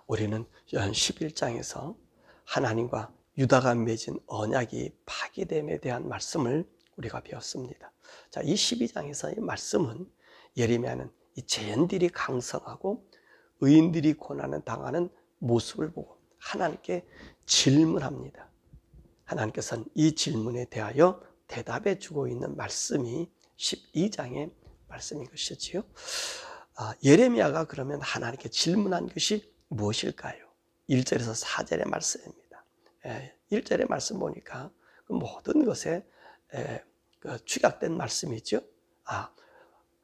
우리는 11장에서 하나님과 유다가 맺은 언약이 파기됨에 대한 말씀을 우리가 배웠습니다. 자, 이 12장에서의 말씀은 예레미야는 이 죄인들이 강성하고 의인들이 고난을 당하는 모습을 보고 하나님께 질문합니다. 하나님께서는 이 질문에 대하여 대답해 주고 있는 말씀이 12장의 말씀인 것이지요. 예레미야가 그러면 하나님께 질문한 것이 무엇일까요? 1절에서 4절의 말씀입니다. 1절의 말씀 보니까 모든 것에 축약된 말씀이죠.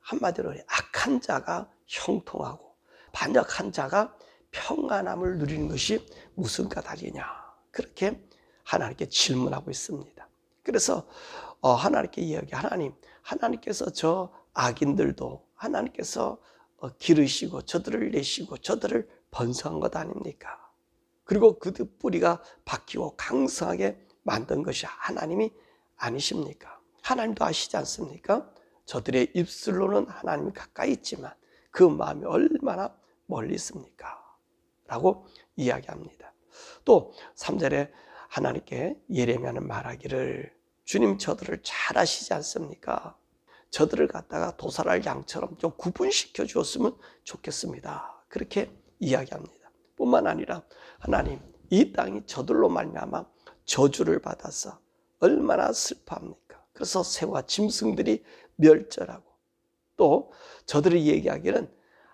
한마디로 악한 자가 형통하고 반역한 자가 평안함을 누리는 것이 무슨 까닭이냐, 그렇게 하나님께 질문하고 있습니다. 그래서 하나님께 이야기, 하나님께서 저 악인들도 하나님께서 기르시고 저들을 내시고 저들을 번성한 것 아닙니까? 그리고 그들 뿌리가 박히고 강성하게 만든 것이 하나님이 아니십니까? 하나님도 아시지 않습니까? 저들의 입술로는 하나님이 가까이 있지만 그 마음이 얼마나 멀리 있습니까? 라고 이야기합니다. 또 3절에 하나님께 예레미야는 말하기를, 주님 저들을 잘 아시지 않습니까? 저들을 갖다가 도살할 양처럼 좀 구분시켜 주었으면 좋겠습니다. 그렇게 이야기합니다. 뿐만 아니라 하나님, 이 땅이 저들로 말미암아 저주를 받아서 얼마나 슬퍼합니까? 그래서 새와 짐승들이 멸절하고, 또 저들이 얘기하기는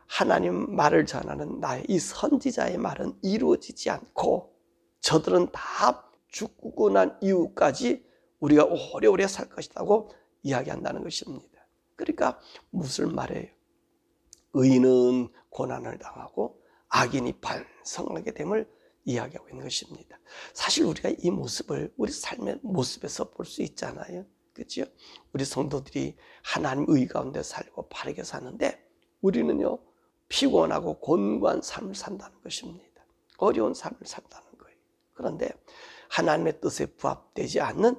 하나님 말을 전하는 나의 이 선지자의 말은 이루어지지 않고 저들은 다 죽고 난 이후까지 우리가 오래오래 살 것이라고 이야기한다는 것입니다. 그러니까 무슨 말이에요? 의인은 고난을 당하고 악인이 반성하게 됨을 이야기하고 있는 것입니다. 사실 우리가 이 모습을 우리 삶의 모습에서 볼 수 있잖아요. 그렇죠? 우리 성도들이 하나님 의 가운데 살고 바르게 사는데 우리는요, 피곤하고 곤고한 삶을 산다는 것입니다. 어려운 삶을 산다는 거예요. 그런데 하나님의 뜻에 부합되지 않는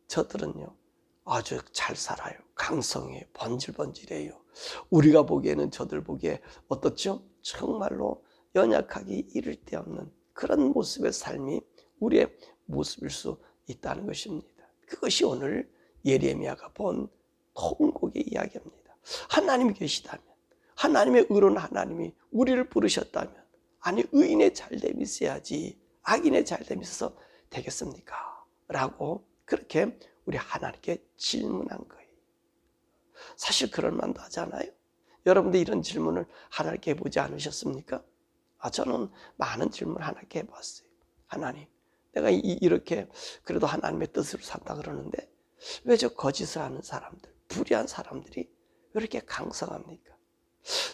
저들은요, 아주 잘 살아요. 강성해요. 번질번질해요. 우리가 보기에는 저들 보기에 어떻죠? 정말로 연약하기 이를 데 없는 그런 모습의 삶이 우리의 모습일 수 있다는 것입니다. 그것이 오늘 예레미야가 본 통곡의 이야기입니다. 하나님이 계시다면, 하나님의 의로운 하나님이 우리를 부르셨다면, 아니 의인의 잘됨이 있어야지 악인의 잘됨이 있어서 되겠습니까? 라고 그렇게 우리 하나님께 질문한 거예요. 사실 그럴 만도 하잖아요. 여러분들 이런 질문을 하나님께 해보지 않으셨습니까? 저는 많은 질문을 하나님께 해봤어요. 하나님, 내가 이렇게 그래도 하나님의 뜻으로 산다 그러는데 왜 저 거짓을 하는 사람들, 불의한 사람들이 왜 이렇게 강성합니까?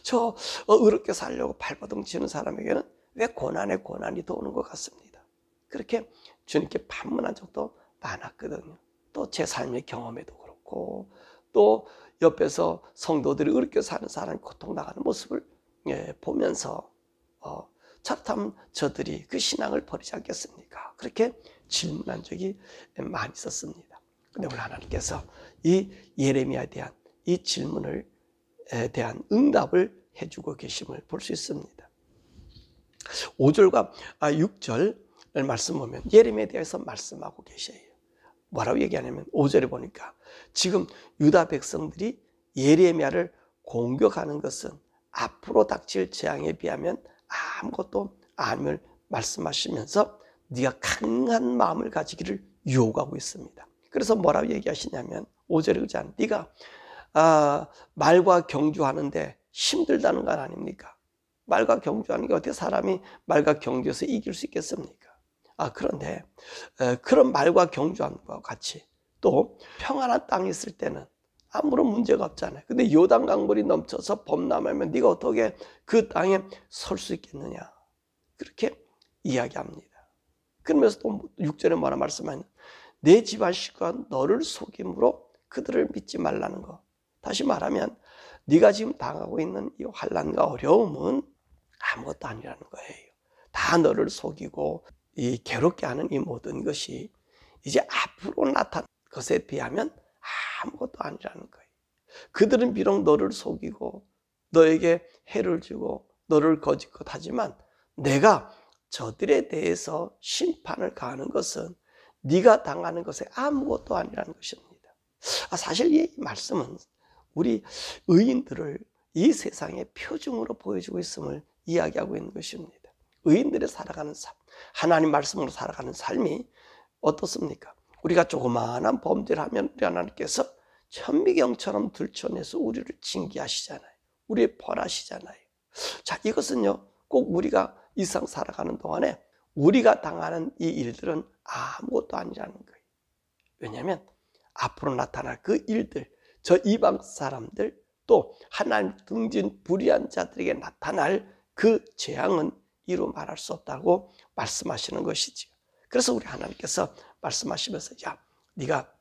저 의롭게 살려고 발버둥 치는 사람에게는 왜 고난에 고난이 더 오는 것 같습니다. 그렇게 주님께 반문한 적도 많았거든요. 또 제 삶의 경험에도 그렇고, 또 옆에서 성도들이 의롭게 사는 사람이 고통당하는 모습을 보면서 차탐 저들이 그 신앙을 버리지 않겠습니까? 그렇게 질문한 적이 많이 있었습니다. 그런데 오늘 하나님께서 이 예레미야에 대한 이 질문을 대한 응답을 해주고 계심을 볼 수 있습니다. 5절과 6절 말씀 보면 예레미야에 대해서 말씀하고 계셔요. 뭐라고 얘기하냐면 5절에 보니까 지금 유다 백성들이 예레미야를 공격하는 것은 앞으로 닥칠 재앙에 비하면 아무것도 아님을 말씀하시면서 네가 강한 마음을 가지기를 요구하고 있습니다. 그래서 뭐라고 얘기하시냐면 5절에 그러지 않아요. 네가 말과 경주하는데 힘들다는 건 아닙니까? 말과 경주하는 게 어떻게 사람이 말과 경주에서 이길 수 있겠습니까? 그런데 그런 말과 경주하는 것과 같이 또 평안한 땅에 있을 때는 아무런 문제가 없잖아요. 근데 요단 강물이 넘쳐서 범람하면 네가 어떻게 그 땅에 설 수 있겠느냐, 그렇게 이야기합니다. 그러면서 또 6절에 뭐라 말씀하냐, 내 집안 식구가 너를 속임으로 그들을 믿지 말라는 거. 다시 말하면 네가 지금 당하고 있는 이 환난과 어려움은 아무것도 아니라는 거예요. 다 너를 속이고 이 괴롭게 하는 이 모든 것이 이제 앞으로 나타날 것에 비하면 아무것도 아니라는 거예요. 그들은 비록 너를 속이고 너에게 해를 주고 너를 거짓것 하지만 내가 저들에 대해서 심판을 가하는 것은 네가 당하는 것에 아무것도 아니라는 것입니다. 사실 이 말씀은 우리 의인들을 이 세상의 표징으로 보여주고 있음을 이야기하고 있는 것입니다. 의인들이 살아가는 삶, 하나님 말씀으로 살아가는 삶이 어떻습니까? 우리가 조그마한 범죄를 하면 우리 하나님께서 현미경처럼 들춰내서 우리를 징계하시잖아요. 우리를 벌하시잖아요. 자, 이것은요, 꼭 우리가 이 세상 살아가는 동안에 우리가 당하는 이 일들은 아무것도 아니라는 거예요. 왜냐하면 앞으로 나타날 그 일들, 저 이방 사람들, 또 하나님 등진 불의한 자들에게 나타날 그 재앙은 이루 말할 수 없다고 말씀하시는 것이지요. 그래서 우리 하나님께서 말씀하시면서, 야, 네가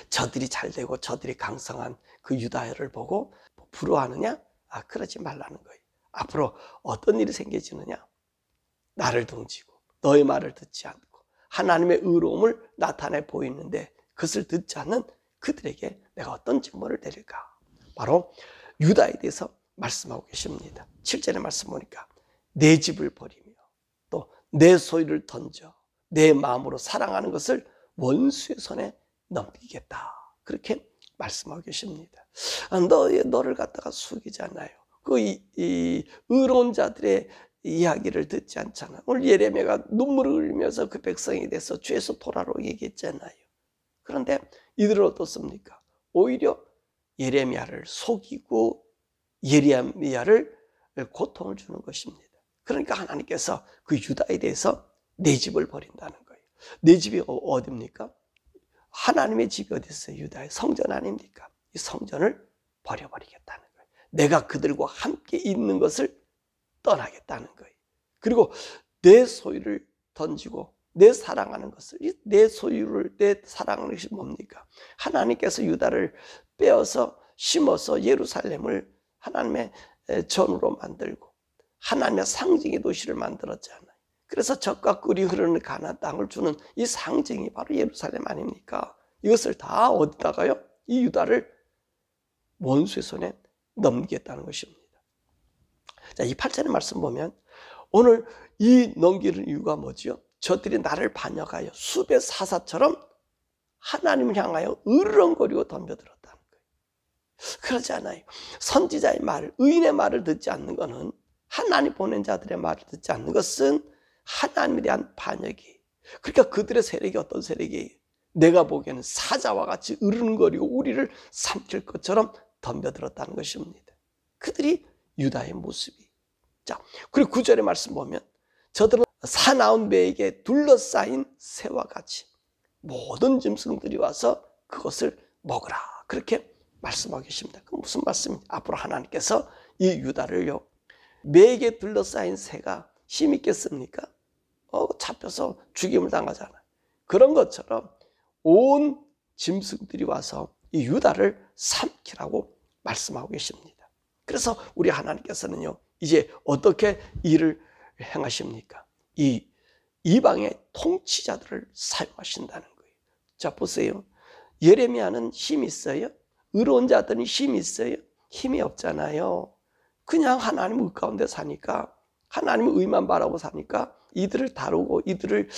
저들이 잘되고 저들이 강성한 그 유다를 보고 부러워하느냐? 그러지 말라는 거예요. 앞으로 어떤 일이 생겨지느냐? 나를 등지고 너의 말을 듣지 않고 하나님의 의로움을 나타내 보이는데 그것을 듣지 않는 그들에게 내가 어떤 징벌을 내릴까? 바로 유다에 대해서 말씀하고 계십니다. 7절의 말씀 보니까 내 집을 버리며 또 내 소유를 던져 내 마음으로 사랑하는 것을 원수의 손에 넘기겠다. 그렇게 말씀하고 계십니다. 너를 갖다가 속이잖아요. 이 의로운 자들의 이야기를 듣지 않잖아. 오늘 예레미야가 눈물을 흘리면서 그 백성에 대해서 죄에서 돌아로 얘기했잖아요. 그런데 이들은 어떻습니까? 오히려 예레미야를 속이고 예레미야를 고통을 주는 것입니다. 그러니까 하나님께서 그 유다에 대해서 내 집을 버린다는 거예요. 내 집이 어디입니까? 하나님의 집이 어디 있어요? 유다의 성전 아닙니까? 이 성전을 버려버리겠다는 거예요. 내가 그들과 함께 있는 것을 떠나겠다는 거예요. 그리고 내 소유를 던지고 내 사랑하는 것을, 내 소유를, 내 사랑하는 것이 뭡니까? 하나님께서 유다를 빼어서 심어서 예루살렘을 하나님의 전으로 만들고 하나님의 상징의 도시를 만들었잖아요. 그래서 적과 꿀이 흐르는 가나안 땅을 주는 이 상징이 바로 예루살렘 아닙니까? 이것을 다 어디다가요? 이 유다를 원수의 손에 넘기겠다는 것입니다. 자, 이 8절의 말씀 보면 오늘 이 넘기는 이유가 뭐죠? 저들이 나를 반역하여 숲의 사사처럼 하나님을 향하여 으르렁거리고 덤벼들었다는 거예요. 그러지 않아요. 선지자의 말, 의인의 말을 듣지 않는 것은, 하나님 보낸 자들의 말을 듣지 않는 것은 하나님에 대한 반역이. 그러니까 그들의 세력이 어떤 세력이에요? 내가 보기에는 사자와 같이 으르렁거리고 우리를 삼킬 것처럼 덤벼들었다는 것입니다. 그들이 유다의 모습이. 자, 그리고 9절의 말씀 보면 저들은 사나운 배에게 둘러싸인 새와 같이 모든 짐승들이 와서 그것을 먹으라. 그렇게 말씀하고 계십니다. 그 무슨 말씀입니까? 앞으로 하나님께서 이 유다를요, 매에게 둘러싸인 새가 힘 있겠습니까? 잡혀서 죽임을 당하잖아요. 그런 것처럼 온 짐승들이 와서 이 유다를 삼키라고 말씀하고 계십니다. 그래서 우리 하나님께서는요, 이제 어떻게 일을 행하십니까? 이 이방의 통치자들을 사용하신다는 거예요. 자, 보세요. 예레미야는 힘이 있어요? 의로운 자들은 힘이 있어요? 힘이 없잖아요. 그냥 하나님 의 가운데 사니까, 하나님의 의만 바라고 사니까 이들을 다루고 이들을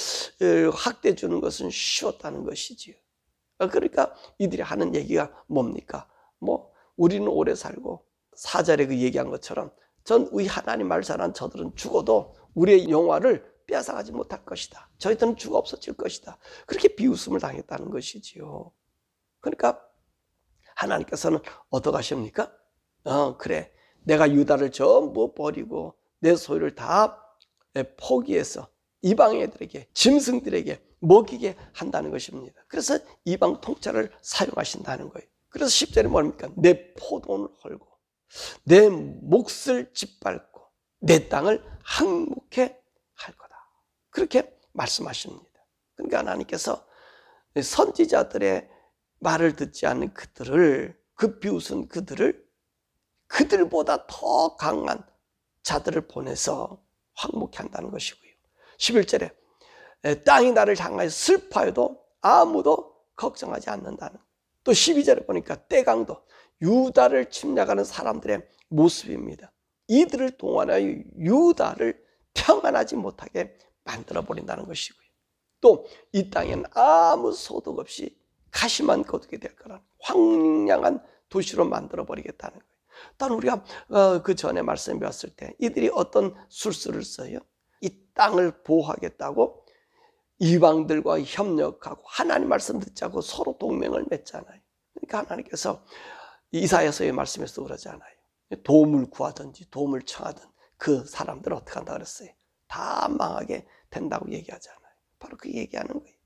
학대해 주는 것은 쉬웠다는 것이지요. 그러니까 이들이 하는 얘기가 뭡니까? 우리는 오래 살고, 4절에 그 얘기한 것처럼 전 우리 하나님 말사는 저들은 죽어도 우리의 영화를 빼앗아가지 못할 것이다. 저희들은 죽어 없어질 것이다. 그렇게 비웃음을 당했다는 것이지요. 그러니까 하나님께서는 어떻게 하십니까? 그래, 내가 유다를 전부 버리고 내 소유를 다 포기해서 이방 애들에게, 짐승들에게 먹이게 한다는 것입니다. 그래서 이방 통치를 사용하신다는 거예요. 그래서 10절에 뭡니까? 내 포도원을 헐고 내 몫을 짓밟고 내 땅을 항목해 할 거다. 그렇게 말씀하십니다. 그러니까 하나님께서 선지자들의 말을 듣지 않는 그들을, 그 비웃은 그들을, 그들보다 더 강한 자들을 보내서 황목해 한다는 것이고요. 11절에 땅이 나를 향하여 슬퍼해도 아무도 걱정하지 않는다는. 또 12절에 보니까 떼강도 유다를 침략하는 사람들의 모습입니다. 이들을 동원하여 유다를 평안하지 못하게 만들어 버린다는 것이고요. 또 이 땅에는 아무 소득 없이 가시만 거두게 될 거라는 황량한 도시로 만들어 버리겠다는 거예요. 또 우리가 그 전에 말씀 배웠을 때 이들이 어떤 술수를 써요? 이 땅을 보호하겠다고 이방들과 협력하고 하나님 말씀 듣자고 서로 동맹을 맺잖아요. 그러니까 하나님께서 이사야서의 말씀에서 그러잖아요. 도움을 구하든지 도움을 청하든 그 사람들은 어떻게 한다 그랬어요? 다 망하게 된다고 얘기하잖아요. 바로 그 얘기하는 거예요.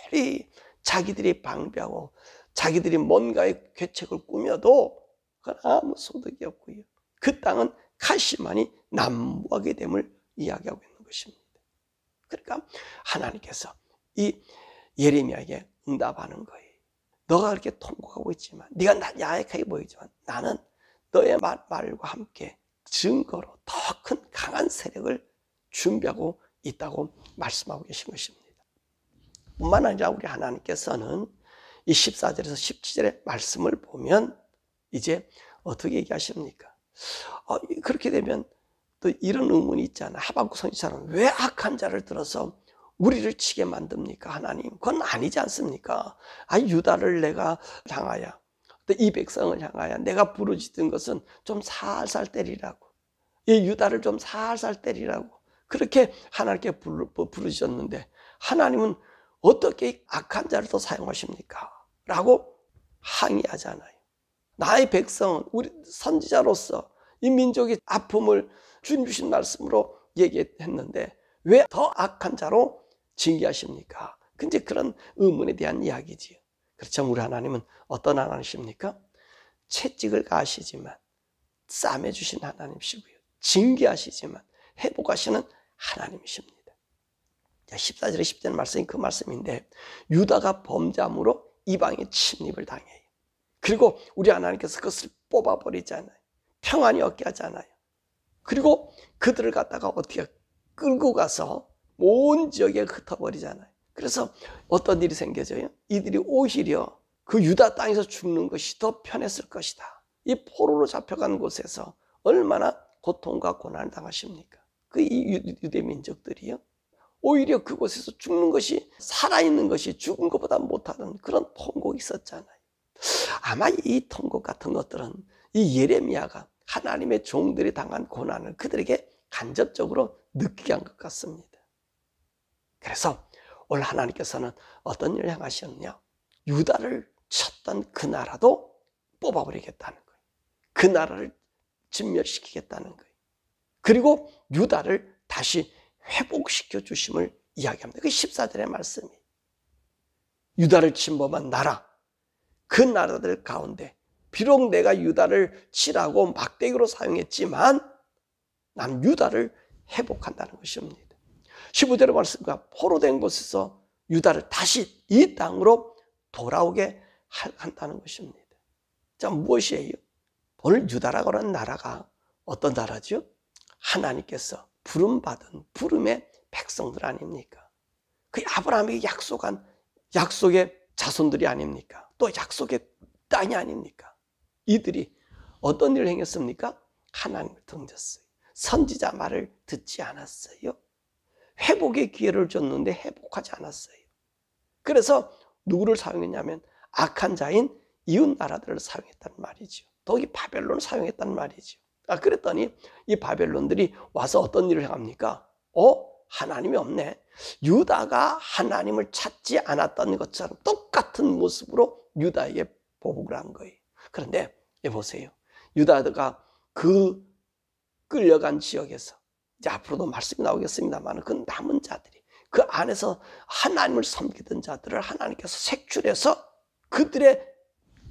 아무리 자기들이 방비하고 자기들이 뭔가의 계책을 꾸며도 그건 아무 소득이 없고요. 그 땅은 가시만이 난무하게 됨을 이야기하고 있는 것입니다. 그러니까 하나님께서 이 예레미야에게 응답하는 거예요. 너가 그렇게 통곡하고 있지만, 네가 야약하게 보이지만 나는 너의 말과 함께 증거로 더 큰 강한 세력을 준비하고 있다고 말씀하고 계신 것입니다. 뿐만 아니라 우리 하나님께서는 이 14절에서 17절의 말씀을 보면 이제 어떻게 얘기하십니까? 그렇게 되면 또 이런 의문이 있잖아요. 하박국 선지자는 왜 악한 자를 들어서 우리를 치게 만듭니까? 하나님, 그건 아니지 않습니까? 유다를 내가 향하여, 또 이 백성을 향하여 내가 부르짖은 것은 좀 살살 때리라고, 이 유다를 좀 살살 때리라고 그렇게 하나님께 부르짖었는데 하나님은 어떻게 악한 자를 또 사용하십니까? 라고 항의하잖아요. 나의 백성은 우리 선지자로서 이 민족의 아픔을 주님 주신 말씀으로 얘기했는데 왜 더 악한 자로 징계하십니까? 근데 그런 의문에 대한 이야기지요. 그렇죠. 우리 하나님은 어떤 하나님이십니까? 채찍을 가하시지만 싸매 주신 하나님이시고요. 징계하시지만 회복하시는 하나님이십니다. 14절에 10절 말씀이 그 말씀인데 유다가 범죄함으로 이방의 침입을 당해요. 그리고 우리 하나님께서 그것을 뽑아버리잖아요. 평안이 없게 하잖아요. 그리고 그들을 갖다가 어떻게 끌고 가서 온 지역에 흩어버리잖아요. 그래서 어떤 일이 생겨져요? 이들이 오히려 그 유다 땅에서 죽는 것이 더 편했을 것이다. 이 포로로 잡혀간 곳에서 얼마나 고통과 고난을 당하십니까? 그 유대 민족들이요. 오히려 그곳에서 죽는 것이, 살아있는 것이 죽은 것보다 못하던 그런 통곡이 있었잖아요. 아마 이 통곡 같은 것들은 이 예레미야가 하나님의 종들이 당한 고난을 그들에게 간접적으로 느끼게 한 것 같습니다. 그래서 오늘 하나님께서는 어떤 일을 행하셨냐? 유다를 쳤던 그 나라도 뽑아버리겠다는 거예요. 그 나라를 진멸시키겠다는 거예요. 그리고 유다를 다시 회복시켜 주심을 이야기합니다. 그 14절의 말씀이 유다를 침범한 나라, 그 나라들 가운데 비록 내가 유다를 치라고 막대기로 사용했지만 난 유다를 회복한다는 것입니다. 15절의 말씀과 포로된 곳에서 유다를 다시 이 땅으로 돌아오게 한다는 것입니다. 자, 무엇이에요? 오늘 유다라고 하는 나라가 어떤 나라죠? 하나님께서 부름받은 부름의 백성들 아닙니까? 그 아브라함에게 약속한 약속의 자손들이 아닙니까? 또 약속의 땅이 아닙니까? 이들이 어떤 일을 행했습니까? 하나님을 등졌어요. 선지자 말을 듣지 않았어요. 회복의 기회를 줬는데 회복하지 않았어요. 그래서 누구를 사용했냐면 악한 자인 이웃 나라들을 사용했단 말이죠. 더욱이 바벨론을 사용했단 말이죠. 그랬더니 이 바벨론들이 와서 어떤 일을 합니까? 하나님이 없네. 유다가 하나님을 찾지 않았던 것처럼 똑같은 모습으로 유다에게 보복을 한 거예요. 그런데 보세요. 유다가 그 끌려간 지역에서 이제 앞으로도 말씀이 나오겠습니다만 그 남은 자들이 그 안에서 하나님을 섬기던 자들을 하나님께서 색출해서 그들의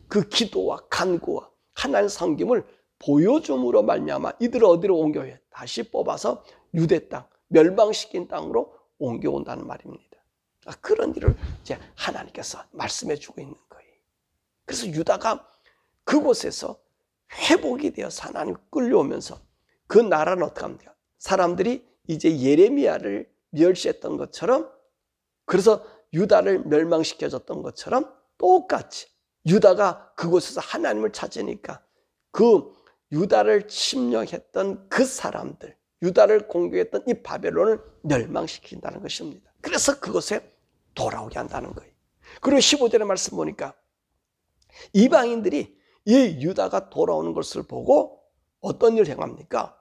그 기도와 간구와 하나님 섬김을 보여줌으로 말미암아 이들을 어디로 옮겨요? 다시 뽑아서 유대 땅, 멸망시킨 땅으로 옮겨온다는 말입니다. 그런 일을 이제 하나님께서 말씀해 주고 있는 거예요. 그래서 유다가 그곳에서 회복이 되어서 하나님 끌려오면서 그 나라는 어떻게 합니까? 사람들이 이제 예레미야를 멸시했던 것처럼, 그래서 유다를 멸망시켜줬던 것처럼 똑같이 유다가 그곳에서 하나님을 찾으니까 그 유다를 침략했던 그 사람들, 유다를 공격했던 이 바벨론을 멸망시킨다는 것입니다. 그래서 그곳에 돌아오게 한다는 거예요. 그리고 15절의 말씀 보니까 이방인들이 이 유다가 돌아오는 것을 보고 어떤 일을 행합니까?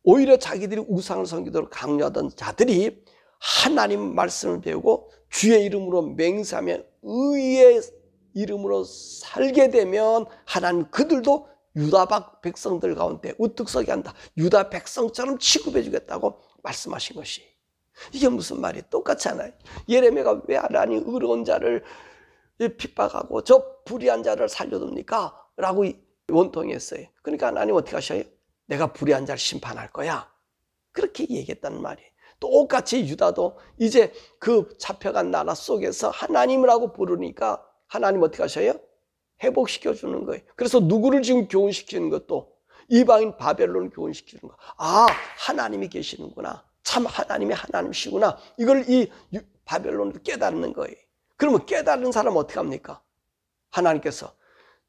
오히려 자기들이 우상을 섬기도록 강요하던 자들이 하나님 말씀을 배우고 주의 이름으로 맹세하며 의의 이름으로 살게 되면 하나님 그들도 유다 백성들 가운데 우뚝 서게 한다. 유다 백성처럼 취급해 주겠다고 말씀하신 것이. 이게 무슨 말이 똑같잖아요. 예레미야가 왜 하나님 의로운 자를 핍박하고 저 불의한 자를 살려둡니까? 라고 원통했어요. 그러니까 하나님 어떻게 하셔요? 내가 불의한 자를 심판할 거야. 그렇게 얘기했다는 말이에요. 똑같이 유다도 이제 그 잡혀간 나라 속에서 하나님이라고 부르니까 하나님 어떻게 하셔요? 회복시켜주는 거예요. 그래서 누구를 지금 교훈시키는 것도 이방인 바벨론을 교훈시키는 거. 아, 하나님이 계시는구나. 참 하나님이 하나님이시구나. 이걸 이 바벨론을 깨닫는 거예요. 그러면 깨달은 사람은 어떻게 합니까? 하나님께서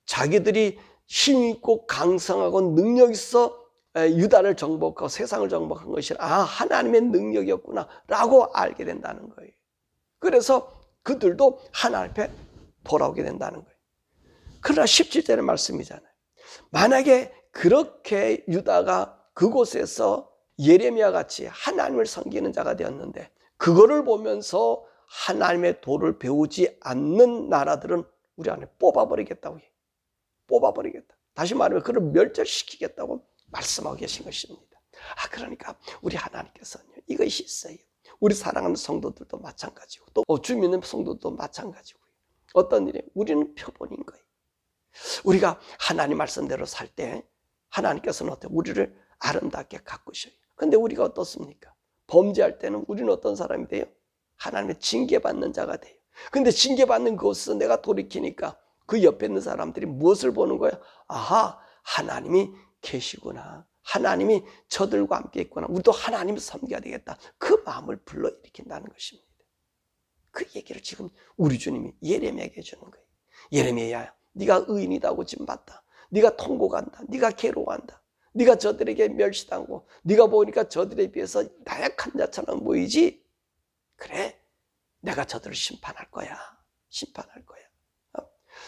자기들이 힘있고 강성하고 능력 있어 유다를 정복하고 세상을 정복한 것이 하나님의 능력이었구나 라고 알게 된다는 거예요. 그래서 그들도 하나님 앞에 돌아오게 된다는 거예요. 그러나 17절의 말씀이잖아요. 만약에 그렇게 유다가 그곳에서 예레미야 같이 하나님을 섬기는 자가 되었는데 그거를 보면서 하나님의 도를 배우지 않는 나라들은 우리 안에 뽑아버리겠다고 해요. 뽑아버리겠다. 다시 말하면 그를 멸절시키겠다고 말씀하고 계신 것입니다. 그러니까 우리 하나님께서는 이것이 있어요. 우리 사랑하는 성도들도 마찬가지고 또 주 믿는 성도도 마찬가지고요. 어떤 일이에요? 우리는 표본인 거예요. 우리가 하나님 말씀대로 살 때 하나님께서는 어때요? 우리를 아름답게 가꾸셔요. 근데 우리가 어떻습니까? 범죄할 때는 우리는 어떤 사람이 돼요? 하나님의 징계받는 자가 돼요. 근데 징계받는 그곳에서 내가 돌이키니까 그 옆에 있는 사람들이 무엇을 보는 거예요? 아하, 하나님이 계시구나. 하나님이 저들과 함께 있구나. 우리도 하나님을 섬겨야 되겠다. 그 마음을 불러일으킨다는 것입니다. 그 얘기를 지금 우리 주님이 예레미야에게 해주는 거예요. 예레미야야, 네가 의인이다고 징받다. 네가 통곡한다. 네가 괴로워한다. 네가 저들에게 멸시당하고 네가 보니까 저들에 비해서 나약한 자처럼 보이지? 그래, 내가 저들을 심판할 거야. 심판할 거야.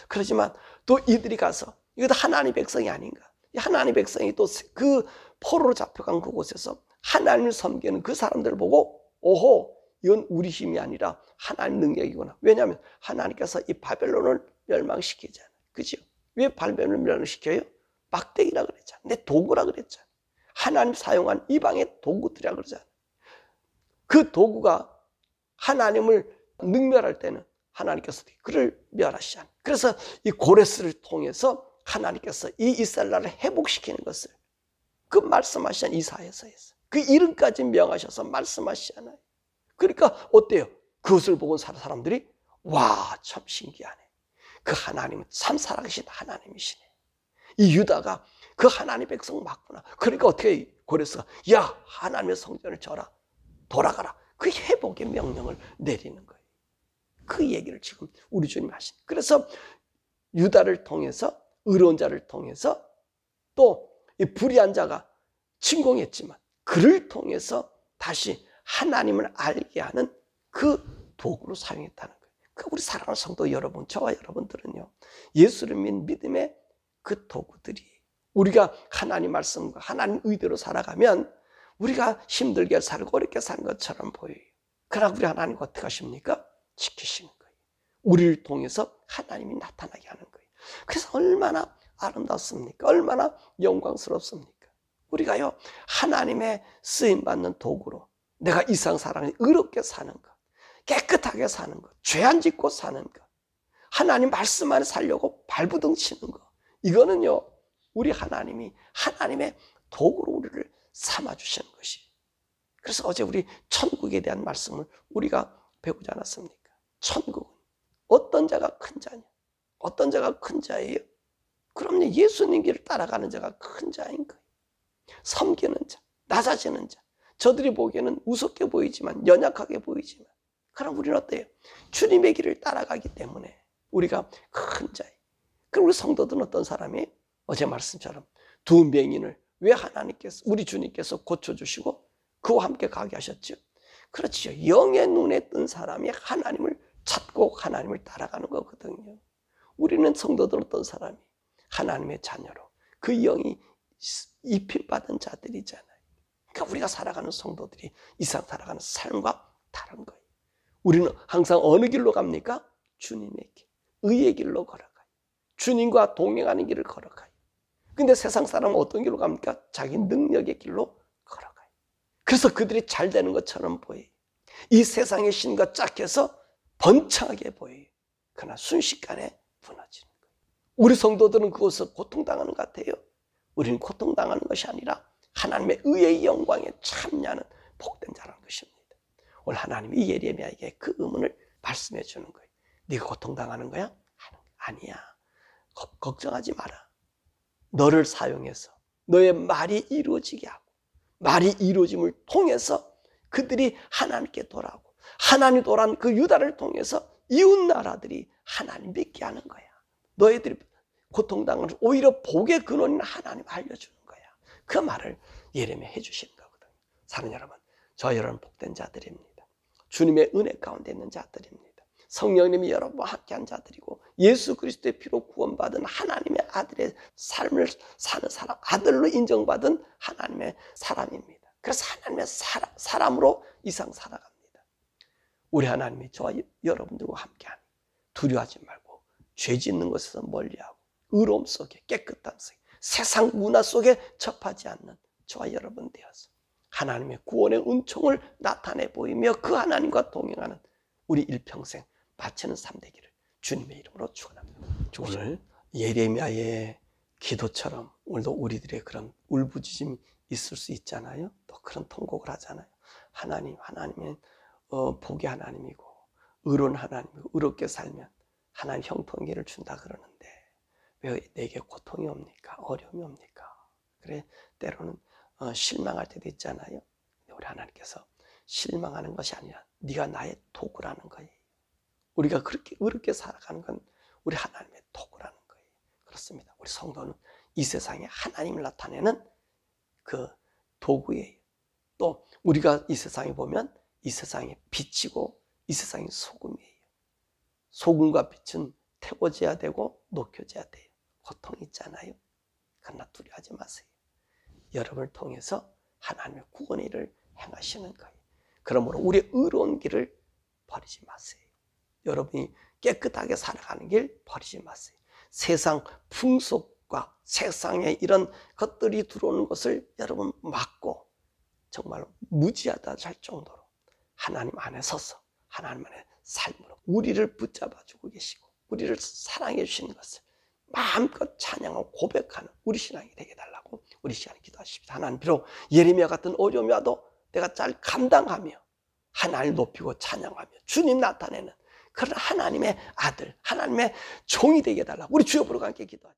그렇지만 또 이들이 가서 이것도 하나님의 백성이 아닌가? 하나님의 백성이 또 그 포로로 잡혀간 그곳에서 하나님을 섬기는 그 사람들을 보고 오호, 이건 우리 힘이 아니라 하나님 능력이구나. 왜냐하면 하나님께서 이 바벨론을 멸망시키잖아요. 그죠? 왜 바벨론을 멸망시켜요? 막대기라 그랬잖아요. 내 도구라 그랬잖아요. 하나님 사용한 이방의 도구들이라 그러잖아요. 그 도구가 하나님을 능멸할 때는 하나님께서 그를 멸하시잖아요. 그래서 이 고레스를 통해서 하나님께서 이 이스라엘 나라를 회복시키는 것을 그 말씀하시잖아요. 이사야서에서. 그 이름까지 명하셔서 말씀하시잖아요. 그러니까 어때요? 그것을 보고 사람들이 와, 참 신기하네. 그 하나님은 참 살아계신 하나님이시네. 이 유다가 그 하나님의 백성 맞구나. 그러니까 어떻게 고레스가 야, 하나님의 성전을 져라. 돌아가라. 그 회복의 명령을 내리는 거예요. 그 얘기를 지금 우리 주님이 하시는. 그래서 유다를 통해서 의로운 자를 통해서 또 이 불의한 자가 침공했지만 그를 통해서 다시 하나님을 알게 하는 그 도구로 사용했다는 거예요. 그 우리 사랑하는 성도 여러분, 저와 여러분들은요, 예수를 믿는 믿음의 그 도구들이 우리가 하나님 말씀과 하나님 의대로 살아가면 우리가 힘들게 살고 어렵게 사는 것처럼 보여요. 그러나 우리 하나님 어떻게 하십니까? 지키시는 거예요. 우리를 통해서 하나님이 나타나게 하는 거예요. 그래서 얼마나 아름답습니까? 얼마나 영광스럽습니까? 우리가요, 하나님의 쓰임받는 도구로 내가 이 세상 사람이 의롭게 사는 것, 깨끗하게 사는 것, 죄 안 짓고 사는 것, 하나님 말씀 안에 살려고 발부둥 치는 것, 이거는요, 우리 하나님이 하나님의 도구로 우리를 삼아주시는 것이. 그래서 어제 우리 천국에 대한 말씀을 우리가 배우지 않았습니까? 천국은 어떤 자가 큰 자냐? 어떤 자가 큰 자예요? 그럼요, 예수님 길을 따라가는 자가 큰 자인 거예요. 섬기는 자, 낮아지는 자. 저들이 보기에는 우습게 보이지만, 연약하게 보이지만, 그럼 우리는 어때요? 주님의 길을 따라가기 때문에 우리가 큰 자예요. 그럼 우리 성도들은 어떤 사람이에요? 어제 말씀처럼 두 맹인을 왜 하나님께서, 우리 주님께서 고쳐주시고 그와 함께 가게 하셨죠. 그렇죠. 영의 눈에 뜬 사람이 하나님을 찾고 하나님을 따라가는 거거든요. 우리는 성도들 어떤 사람이 하나님의 자녀로 그 영이 입힌받은 자들이잖아요. 그러니까 우리가 살아가는 성도들이 이상 살아가는 삶과 다른 거예요. 우리는 항상 어느 길로 갑니까? 주님의 길, 의의 길로 걸어가요. 주님과 동행하는 길을 걸어가요. 근데 세상 사람은 어떤 길로 갑니까? 자기 능력의 길로 걸어가요. 그래서 그들이 잘 되는 것처럼 보여요. 이 세상의 신과 짝해서 번창하게 보여요. 그러나 순식간에 무너지는 거예요. 우리 성도들은 그것을 고통당하는 것 같아요. 우리는 고통당하는 것이 아니라 하나님의 의의 영광에 참여하는 복된 자라는 것입니다. 오늘 하나님이 이 예레미야에게 그 의문을 말씀해 주는 거예요. 네가 고통당하는 거야? 아니야. 걱정하지 마라. 너를 사용해서 너의 말이 이루어지게 하고 말이 이루어짐을 통해서 그들이 하나님께 돌아오고 하나님 돌아온 그 유다를 통해서 이웃 나라들이 하나님 믿게 하는 거야. 너희들이 고통당하는 오히려 복의 근원인 하나님 알려주는 거야. 그 말을 예레미야 해주시는 거거든요. 사랑하는 여러분, 저 여러분 복된 자들입니다. 주님의 은혜 가운데 있는 자들입니다. 성령님이 여러분과 함께한 자들이고 예수 그리스도의 피로 구원받은 하나님의 아들의 삶을 사는 사람, 아들로 인정받은 하나님의 사람입니다. 그래서 하나님의 사람으로 이상 살아갑니다. 우리 하나님이 저와 여러분들과 함께하니 두려워하지 말고 죄 짓는 것에서 멀리하고 의로움 속에 깨끗한 속에 세상 문화 속에 접하지 않는 저와 여러분 되어서 하나님의 구원의 은총을 나타내 보이며 그 하나님과 동행하는 우리 일평생 바치는 삶 되기를 주님의 이름으로 축원합니다. 오늘 예레미야의 기도처럼 오늘도 우리들의 그런 울부짖음이 있을 수 있잖아요. 또 그런 통곡을 하잖아요. 하나님은 복의 하나님이고 의로운 하나님이고 의롭게 살면 하나님 형통계를 준다 그러는데 왜 내게 고통이 옵니까? 어려움이 옵니까? 그래 때로는 실망할 때도 있잖아요. 우리 하나님께서 실망하는 것이 아니라 네가 나의 도구라는 거예요. 우리가 그렇게 어렵게 살아가는 건 우리 하나님의 도구라는 거예요. 그렇습니다. 우리 성도는 이 세상에 하나님을 나타내는 그 도구예요. 또 우리가 이 세상에 보면 이 세상의 빛이고 이 세상의 소금이에요. 소금과 빛은 태워져야 되고 녹여져야 돼요. 고통이 있잖아요. 그러나 두려워하지 마세요. 여러분을 통해서 하나님의 구원의 일을 행하시는 거예요. 그러므로 우리의 의로운 길을 버리지 마세요. 여러분이 깨끗하게 살아가는 길 버리지 마세요. 세상 풍속과 세상에 이런 것들이 들어오는 것을 여러분 막고 정말 무지하다 할 정도로 하나님 안에 서서 하나님 안에 삶으로 우리를 붙잡아 주고 계시고 우리를 사랑해 주시는 것을 마음껏 찬양하고 고백하는 우리 신앙이 되게 달라고 우리 시간에 기도하십시다. 하나님 비록 예레미야 같은 어려움이 와도 내가 잘 감당하며 하나님을 높이고 찬양하며 주님 나타내는 그런 하나님의 아들, 하나님의 종이 되게 해달라고 우리 주여 부르고 함께 기도하죠.